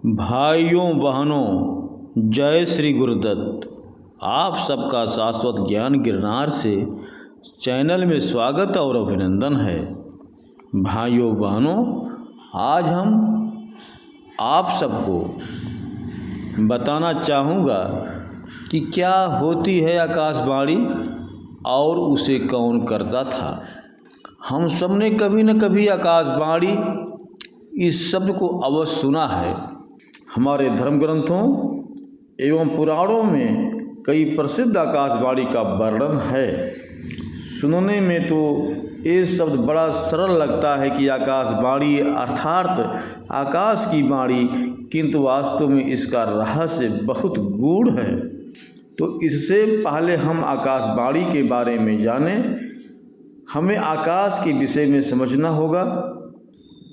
भाइयों बहनों, जय श्री गुरुदत्त। आप सबका शाश्वत ज्ञान गिरनार से चैनल में स्वागत और अभिनंदन है। भाइयों बहनों, आज हम आप सबको बताना चाहूँगा कि क्या होती है आकाशवाणी और उसे कौन करता था। हम सब ने कभी न कभी आकाशवाणी इस शब्द को अवश्य सुना है। हमारे धर्म ग्रंथों एवं पुराणों में कई प्रसिद्ध आकाशवाणी का वर्णन है। सुनने में तो ये शब्द बड़ा सरल लगता है कि आकाशवाणी अर्थात आकाश की वाणी, किंतु वास्तव में इसका रहस्य बहुत गूढ़ है। तो इससे पहले हम आकाशवाणी के बारे में जानें, हमें आकाश के विषय में समझना होगा।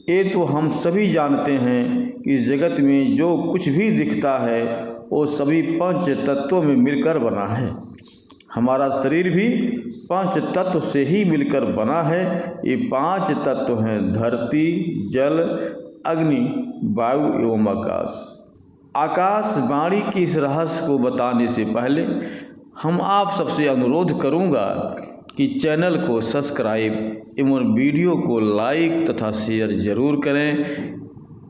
ये तो हम सभी जानते हैं कि जगत में जो कुछ भी दिखता है वो सभी पंच तत्वों में मिलकर बना है। हमारा शरीर भी पांच तत्व से ही मिलकर बना है। ये पांच तत्व हैं धरती, जल, अग्नि, वायु एवं आकाश। आकाशवाणी के इस रहस्य को बताने से पहले हम आप सबसे अनुरोध करूंगा कि चैनल को सब्सक्राइब एवं वीडियो को लाइक तथा शेयर जरूर करें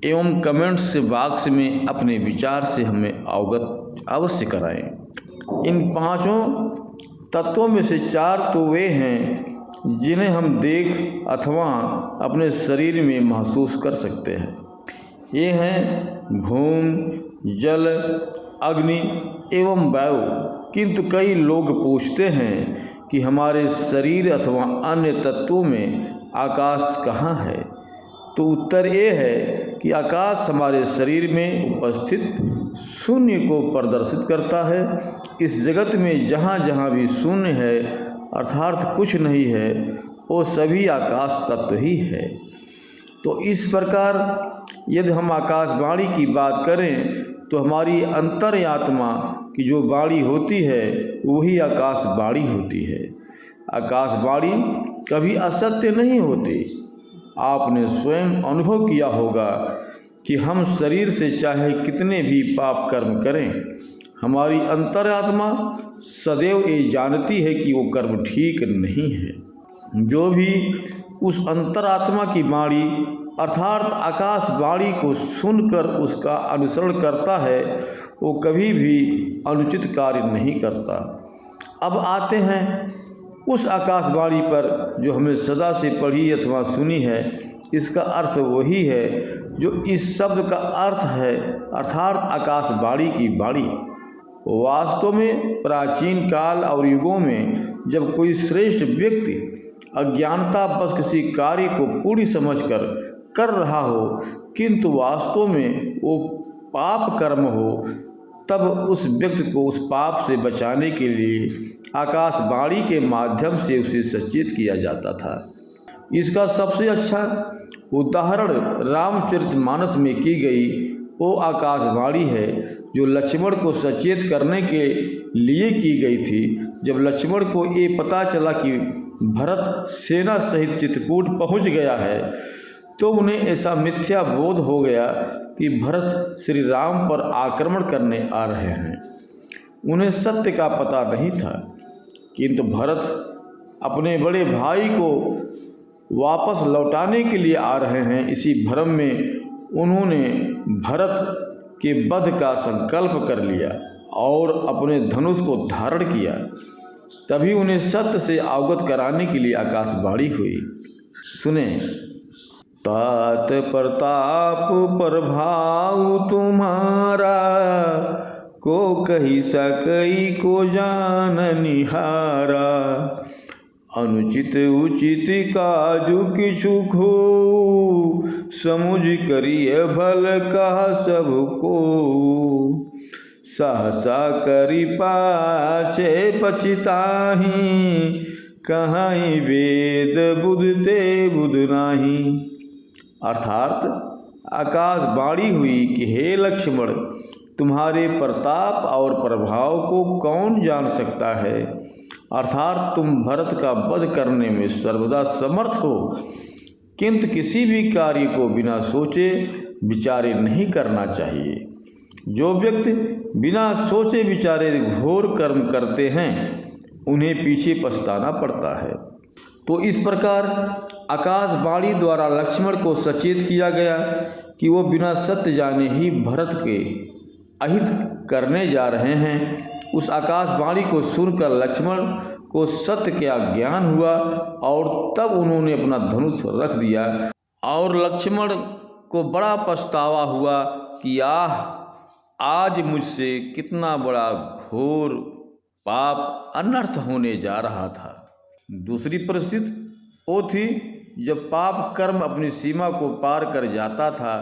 एवं कमेंट्स बॉक्स में अपने विचार से हमें अवगत अवश्य कराएं। इन पांचों तत्वों में से चार तो वे हैं जिन्हें हम देख अथवा अपने शरीर में महसूस कर सकते हैं। ये हैं भूमि, जल, अग्नि एवं वायु। किंतु कई लोग पूछते हैं कि हमारे शरीर अथवा अन्य तत्वों में आकाश कहाँ है। तो उत्तर ये है कि आकाश हमारे शरीर में उपस्थित शून्य को प्रदर्शित करता है। इस जगत में जहाँ जहाँ भी शून्य है अर्थात कुछ नहीं है, वो सभी आकाश तत्व ही है। तो इस प्रकार यदि हम आकाशवाणी की बात करें तो हमारी अंतर्यात्मा की जो वाणी होती है वही आकाशवाणी होती है। आकाशवाणी कभी असत्य नहीं होती। आपने स्वयं अनुभव किया होगा कि हम शरीर से चाहे कितने भी पाप कर्म करें, हमारी अंतरात्मा सदैव ये जानती है कि वो कर्म ठीक नहीं है। जो भी उस अंतरात्मा की वाणी अर्थात आकाशवाणी को सुनकर उसका अनुसरण करता है वो कभी भी अनुचित कार्य नहीं करता। अब आते हैं उस आकाशवाणी पर जो हमने सदा से पढ़ी अथवा सुनी है। इसका अर्थ वही है जो इस शब्द का अर्थ है अर्थात आकाशवाणी की वाणी। वास्तव में प्राचीन काल और युगों में जब कोई श्रेष्ठ व्यक्ति अज्ञानतावश किसी कार्य को पूरी समझकर कर रहा हो किंतु वास्तव में वो पाप कर्म हो, तब उस व्यक्ति को उस पाप से बचाने के लिए आकाशवाणी के माध्यम से उसे सचेत किया जाता था। इसका सबसे अच्छा उदाहरण रामचरितमानस में की गई वो आकाशवाणी है जो लक्ष्मण को सचेत करने के लिए की गई थी। जब लक्ष्मण को ये पता चला कि भरत सेना सहित चित्रकूट पहुंच गया है तो उन्हें ऐसा मिथ्या बोध हो गया कि भरत श्री राम पर आक्रमण करने आ रहे हैं। उन्हें सत्य का पता नहीं था, किंतु भरत अपने बड़े भाई को वापस लौटाने के लिए आ रहे हैं। इसी भ्रम में उन्होंने भरत के वध का संकल्प कर लिया और अपने धनुष को धारण किया। तभी उन्हें सत्य से अवगत कराने के लिए आकाशवाणी हुई। सुने। तात प्रताप प्रभाव तुम्हारा, को कही सकई को जान निहारा। अनुचित उचित काजु किछु खो, समुझ करिय भल कहा सबको। सहसा करी पाछे पछिताही, कहीं वेद बुध ते बुध नाही। अर्थात आकाशवाणी हुई कि हे लक्ष्मण, तुम्हारे प्रताप और प्रभाव को कौन जान सकता है। अर्थात तुम भरत का वध करने में सर्वदा समर्थ हो, किंतु किसी भी कार्य को बिना सोचे विचारे नहीं करना चाहिए। जो व्यक्ति बिना सोचे विचारे घोर कर्म करते हैं उन्हें पीछे पछताना पड़ता है। तो इस प्रकार आकाशवाणी द्वारा लक्ष्मण को सचेत किया गया कि वो बिना सत्य जाने ही भरत के अहित करने जा रहे हैं। उस आकाशवाणी को सुनकर लक्ष्मण को सत्य का ज्ञान हुआ और तब उन्होंने अपना धनुष रख दिया और लक्ष्मण को बड़ा पछतावा हुआ कि आज मुझसे कितना बड़ा घोर पाप अनर्थ होने जा रहा था। दूसरी परिस्थिति वो थी जब पाप कर्म अपनी सीमा को पार कर जाता था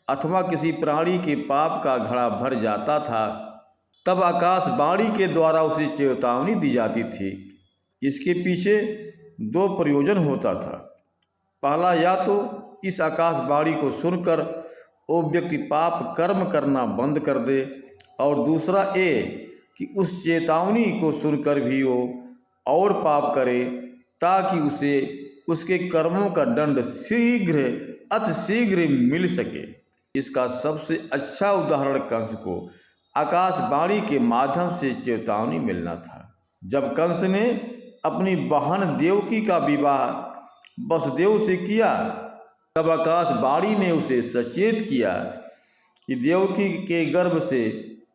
अथवा किसी प्राणी के पाप का घड़ा भर जाता था, तब आकाशवाणी के द्वारा उसे चेतावनी दी जाती थी। इसके पीछे दो प्रयोजन होता था। पहला, या तो इस आकाशवाणी को सुनकर वो व्यक्ति पाप कर्म करना बंद कर दे, और दूसरा ये कि उस चेतावनी को सुनकर भी वो और पाप करे ताकि उसे उसके कर्मों का दंड अतिशीघ्र मिल सके। इसका सबसे अच्छा उदाहरण कंस को आकाशवाणी के माध्यम से चेतावनी मिलना था। जब कंस ने अपनी बहन देवकी का विवाह वसुदेव से किया, तब आकाशवाणी ने उसे सचेत किया कि देवकी के गर्भ से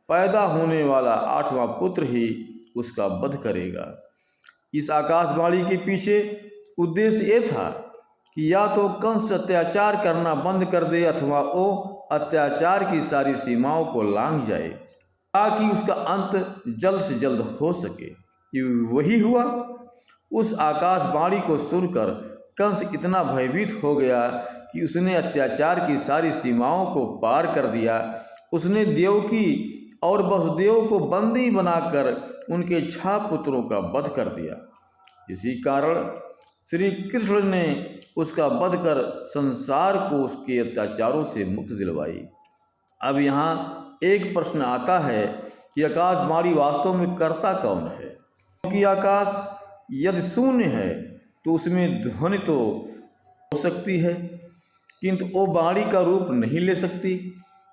पैदा होने वाला 8वां पुत्र ही उसका वध करेगा। इस आकाशवाणी के पीछे उद्देश्य ये था कि या तो कंस अत्याचार करना बंद कर दे अथवा वो अत्याचार की सारी सीमाओं को लांघ जाए ताकि उसका अंत जल्द से जल्द हो सके। वही हुआ। उस आकाशवाणी को सुनकर कंस इतना भयभीत हो गया कि उसने अत्याचार की सारी सीमाओं को पार कर दिया। उसने देवकी और वसुदेव को बंदी बनाकर उनके 6 पुत्रों का वध कर दिया। इसी कारण श्री कृष्ण ने उसका वध कर संसार को उसके अत्याचारों से मुक्ति दिलवाई। अब यहाँ एक प्रश्न आता है कि आकाशवाणी वास्तव में करता कौन है? क्योंकि आकाश यदि शून्य है तो उसमें ध्वनि तो हो सकती है, किंतु वो वाणी का रूप नहीं ले सकती।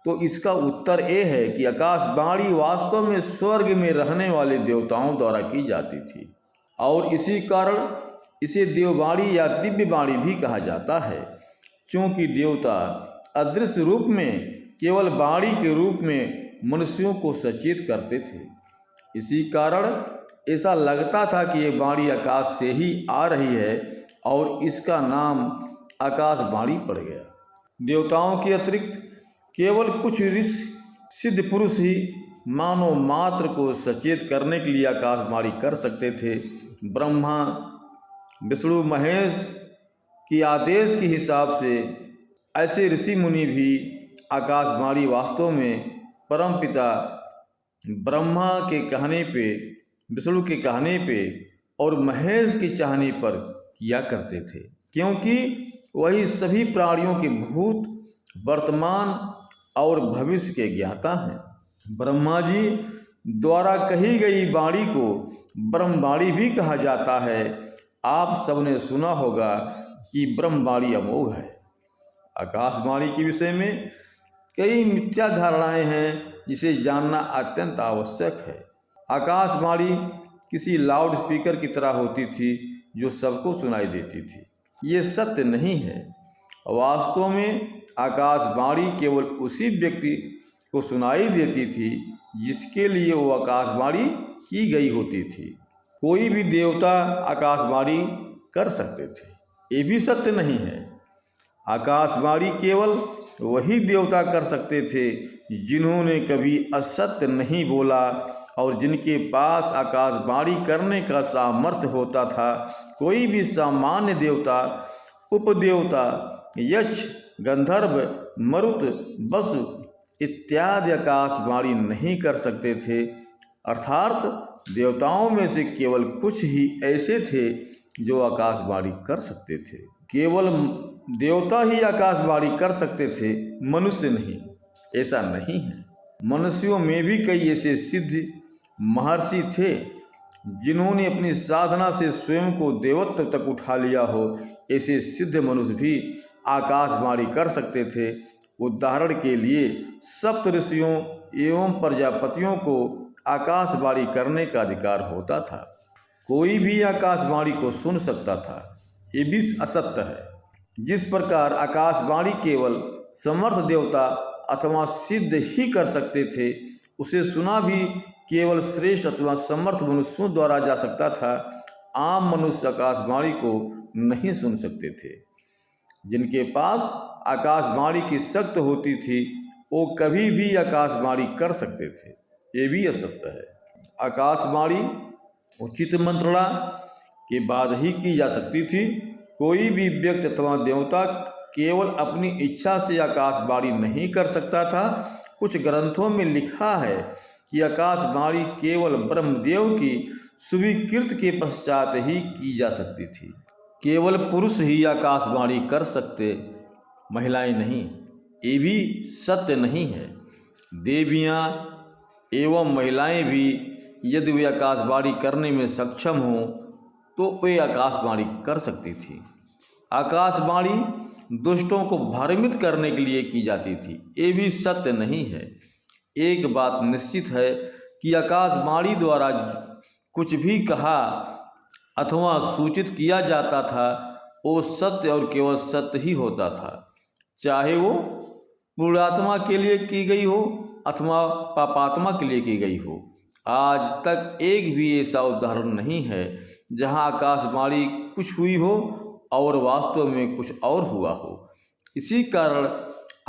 तो इसका उत्तर ये है कि आकाशवाणी वास्तव में स्वर्ग में रहने वाले देवताओं द्वारा की जाती थी, और इसी कारण इसे देववाणी या दिव्य वाणी भी कहा जाता है। क्योंकि देवता अदृश्य रूप में केवल वाणी के रूप में मनुष्यों को सचेत करते थे। इसी कारण ऐसा लगता था कि ये वाणी आकाश से ही आ रही है और इसका नाम आकाशवाणी पड़ गया। देवताओं के अतिरिक्त केवल कुछ ऋषि सिद्ध पुरुष ही मानव मात्र को सचेत करने के लिए आकाशवाणी कर सकते थे। ब्रह्मा विष्णु महेश के आदेश के हिसाब से ऐसे ऋषि मुनि भी आकाशवाणी वास्तव में परमपिता ब्रह्मा के कहने पे, विष्णु के कहने पे और महेश के चाहने पर किया करते थे, क्योंकि वही सभी प्राणियों के भूत, वर्तमान और भविष्य के ज्ञाता हैं। ब्रह्मा जी द्वारा कही गई वाणी को ब्रह्मवाणी भी कहा जाता है। आप सबने सुना होगा कि ब्रह्मवाणी अमोघ है। आकाशवाणी के विषय में कई मिथ्या धारणाएं हैं जिसे जानना अत्यंत आवश्यक है। आकाशवाणी किसी लाउड स्पीकर की तरह होती थी जो सबको सुनाई देती थी। ये सत्य नहीं है। वास्तव में आकाशवाणी केवल उसी व्यक्ति को सुनाई देती थी जिसके लिए वो आकाशवाणी की गई होती थी। कोई भी देवता आकाशवाणी कर सकते थे, ये भी सत्य नहीं है। आकाशवाणी केवल वही देवता कर सकते थे जिन्होंने कभी असत्य नहीं बोला और जिनके पास आकाशवाणी करने का सामर्थ्य होता था। कोई भी सामान्य देवता, उपदेवता, यक्ष, गंधर्व, मरुत, वसु इत्यादि आकाशवाणी नहीं कर सकते थे। अर्थात देवताओं में से केवल कुछ ही ऐसे थे जो आकाशवाणी कर सकते थे। केवल देवता ही आकाशवाणी कर सकते थे, मनुष्य नहीं। ऐसा नहीं है। मनुष्यों में भी कई ऐसे सिद्ध महर्षि थे जिन्होंने अपनी साधना से स्वयं को देवत्व तक उठा लिया हो। ऐसे सिद्ध मनुष्य भी आकाशवाणी कर सकते थे उदाहरण के लिए सप्त ऋषियों एवं प्रजापतियों को आकाशवाणी करने का अधिकार होता था। कोई भी आकाशवाणी को सुन सकता था, ये भी असत्य है। जिस प्रकार आकाशवाणी केवल समर्थ देवता अथवा सिद्ध ही कर सकते थे, उसे सुना भी केवल श्रेष्ठ अथवा समर्थ मनुष्यों द्वारा जा सकता था। आम मनुष्य आकाशवाणी को नहीं सुन सकते थे। जिनके पास आकाशवाणी की शक्ति होती थी, वो कभी भी आकाशवाणी कर सकते थे, ये भी असत्य है। आकाशवाणी उचित मंत्रणा के बाद ही की जा सकती थी। कोई भी व्यक्ति अथवा देवता केवल अपनी इच्छा से आकाशवाणी नहीं कर सकता था। कुछ ग्रंथों में लिखा है कि आकाशवाणी केवल ब्रह्मदेव की स्वीकृति के पश्चात ही की जा सकती थी। केवल पुरुष ही आकाशवाणी कर सकते, महिलाएं नहीं, ये भी सत्य नहीं है। देवियाँ एवं महिलाएं भी यदि वे आकाशवाणी करने में सक्षम हों तो वे आकाशवाणी कर सकती थी। आकाशवाणी दुष्टों को भ्रमित करने के लिए की जाती थी, ये भी सत्य नहीं है। एक बात निश्चित है कि आकाशवाणी द्वारा कुछ भी कहा अथवा सूचित किया जाता था, वो सत्य और केवल सत्य ही होता था, चाहे वो पुण्यात्मा के लिए की गई हो अथवा पापात्मा के लिए की गई हो। आज तक एक भी ऐसा उदाहरण नहीं है जहां आकाशवाणी कुछ हुई हो और वास्तव में कुछ और हुआ हो। इसी कारण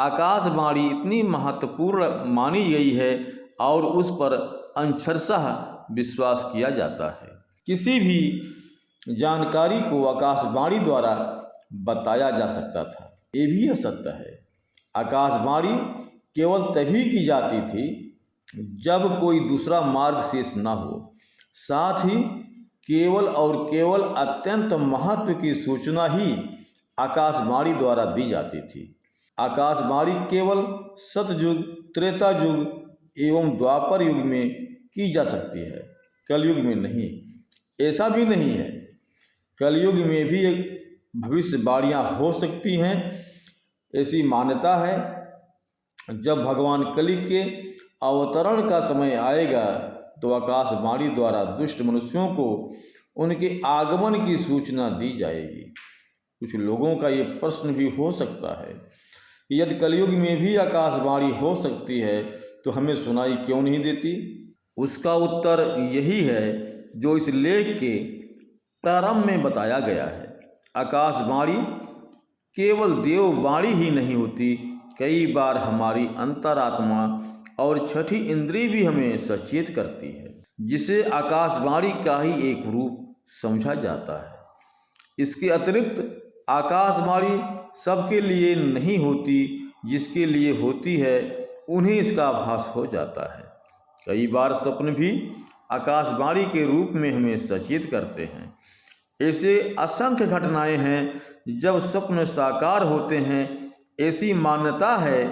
आकाशवाणी इतनी महत्वपूर्ण मानी गई है और उस पर अक्षरशः विश्वास किया जाता है। किसी भी जानकारी को आकाशवाणी द्वारा बताया जा सकता था, ये भी असत्य है। आकाशवाणी केवल तभी की जाती थी जब कोई दूसरा मार्ग शेष न हो। साथ ही केवल और केवल अत्यंत महत्व की सूचना ही आकाशवाणी द्वारा दी जाती थी। आकाशवाणी केवल सतयुग, त्रेता युग एवं द्वापर युग में की जा सकती है, कलयुग में नहीं। ऐसा भी नहीं है, कलयुग में भी भविष्यवाणियाँ हो सकती हैं। ऐसी मान्यता है जब भगवान कलि के अवतरण का समय आएगा तो आकाशवाणी द्वारा दुष्ट मनुष्यों को उनके आगमन की सूचना दी जाएगी। कुछ लोगों का ये प्रश्न भी हो सकता है कि यदि कलयुग में भी आकाशवाणी हो सकती है तो हमें सुनाई क्यों नहीं देती। उसका उत्तर यही है जो इस लेख के प्रारंभ में बताया गया है। आकाशवाणी केवल देववाणी ही नहीं होती, कई बार हमारी अंतरात्मा और छठी इंद्री भी हमें सचेत करती है, जिसे आकाशवाणी का ही एक रूप समझा जाता है। इसके अतिरिक्त आकाशवाणी सबके लिए नहीं होती, जिसके लिए होती है उन्हें इसका आभास हो जाता है। कई बार स्वप्न भी आकाशवाणी के रूप में हमें सचेत करते हैं। ऐसे असंख्य घटनाएं हैं जब स्वप्न साकार होते हैं। ऐसी मान्यता है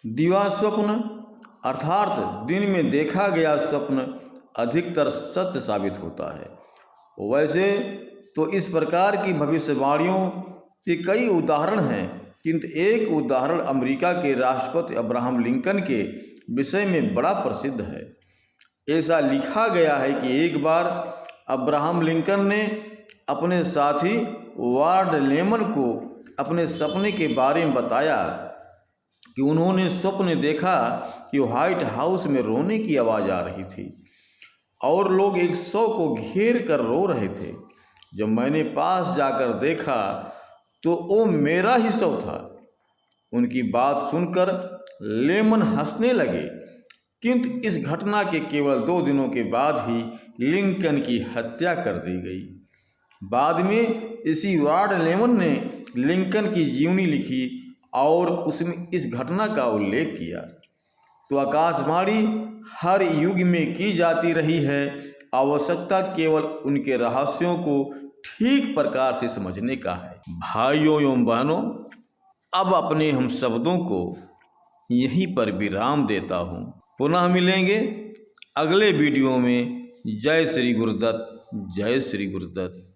दिवा स्वप्न अर्थात दिन में देखा गया स्वप्न अधिकतर सत्य साबित होता है। वैसे तो इस प्रकार की भविष्यवाणियों के कई उदाहरण हैं, किंतु एक उदाहरण अमेरिका के राष्ट्रपति अब्राहम लिंकन के विषय में बड़ा प्रसिद्ध है। ऐसा लिखा गया है कि एक बार अब्राहम लिंकन ने अपने साथी वार्ड लेमन को अपने सपने के बारे में बताया कि उन्होंने स्वप्न देखा कि व्हाइट हाउस में रोने की आवाज़ आ रही थी और लोग एक शव को घेर कर रो रहे थे। जब मैंने पास जाकर देखा तो वो मेरा ही शव था। उनकी बात सुनकर लेमन हंसने लगे, किंतु इस घटना के केवल 2 दिनों के बाद ही लिंकन की हत्या कर दी गई। बाद में इसी वार्ड लेमन ने लिंकन की जीवनी लिखी और उसमें इस घटना का उल्लेख किया। तो आकाशवाणी हर युग में की जाती रही है। आवश्यकता केवल उनके रहस्यों को ठीक प्रकार से समझने का है। भाइयों एवं बहनों, अब अपने हम शब्दों को यहीं पर विराम देता हूँ। पुनः मिलेंगे अगले वीडियो में। जय श्री गुरुदत्त, जय श्री गुरुदत्त।